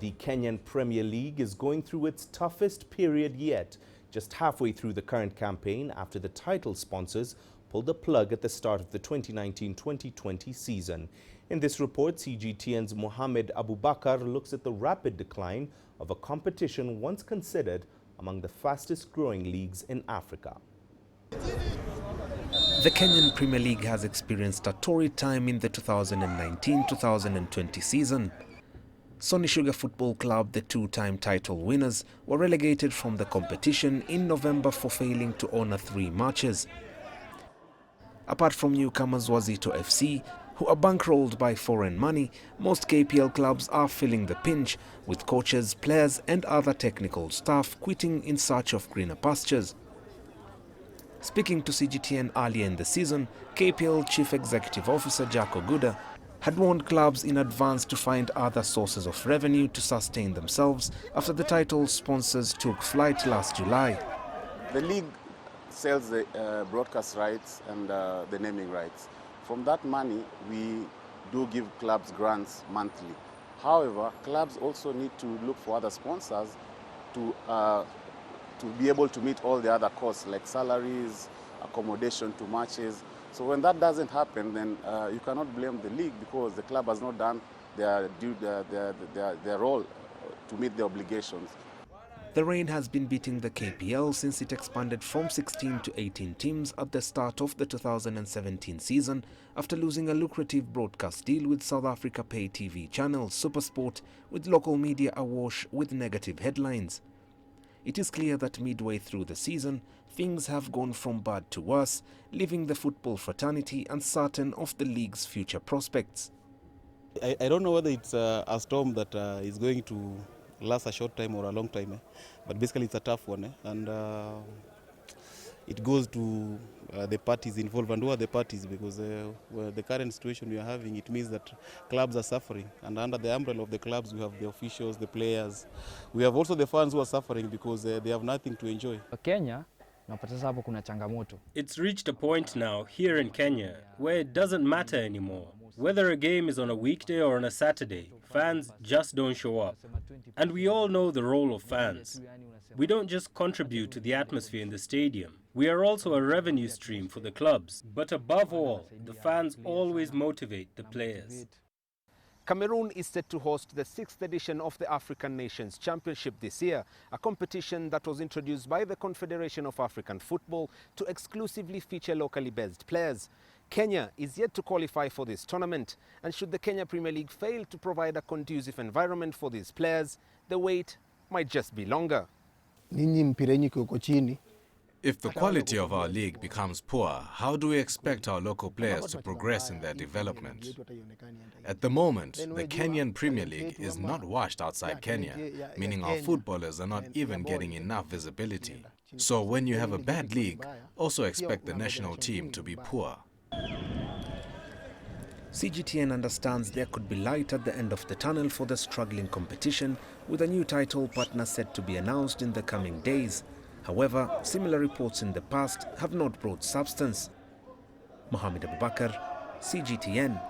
the Kenyan Premier League is going through its toughest period yet, just halfway through the current campaign after the title sponsors pulled the plug at the start of the 2019-2020 season. In this report, CGTN's Mohammed Abubakar looks at the rapid decline of a competition once considered among the fastest growing leagues in Africa. The Kenyan Premier League has experienced a torrid time in the 2019-2020 season. Sony Sugar Football Club, the two-time title winners, were relegated from the competition in November for failing to honor 3 matches. Apart from newcomers Wazito FC, who are bankrolled by foreign money, most KPL clubs are feeling the pinch, with coaches, players and other technical staff quitting in search of greener pastures. Speaking to CGTN earlier in the season, KPL Chief Executive Officer Jack Oguda had warned clubs in advance to find other sources of revenue to sustain themselves after the title sponsors took flight last July. The league sells the broadcast rights and the naming rights. From that money, we do give clubs grants monthly. However, clubs also need to look for other sponsors to be able to meet all the other costs like salaries, accommodation to matches. So when that doesn't happen, then you cannot blame the league because the club has not done their role to meet the obligations. The rain has been beating the KPL since it expanded from 16 to 18 teams at the start of the 2017 season after losing a lucrative broadcast deal with South Africa pay TV channel SuperSport, with local media awash with negative headlines. It is clear that midway through the season, things have gone from bad to worse, leaving the football fraternity uncertain of the league's future prospects. I don't know whether it's a storm that is going to last a short time or a long time, but basically it's a tough one, and it goes to the parties involved. And who are the parties? Because the current situation we are having, it means that clubs are suffering, and under the umbrella of the clubs we have the officials, the players. We have also the fans who are suffering because they have nothing to enjoy. Kenya, it's reached a point now here in Kenya where it doesn't matter anymore. Whether a game is on a weekday or on a Saturday, fans just don't show up. And we all know the role of fans. We don't just contribute to the atmosphere in the stadium. We are also a revenue stream for the clubs. But above all, the fans always motivate the players. Cameroon is set to host the 6th edition of the African Nations Championship this year, a competition that was introduced by the Confederation of African Football to exclusively feature locally based players. Kenya is yet to qualify for this tournament, and should the Kenya Premier League fail to provide a conducive environment for these players, the wait might just be longer. If the quality of our league becomes poor, how do we expect our local players to progress in their development? At the moment, the Kenyan Premier League is not watched outside Kenya, meaning our footballers are not even getting enough visibility. So when you have a bad league, also expect the national team to be poor. CGTN understands there could be light at the end of the tunnel for the struggling competition, with a new title partner set to be announced in the coming days. However, similar reports in the past have not brought substance. Mohammed Abubakar, CGTN.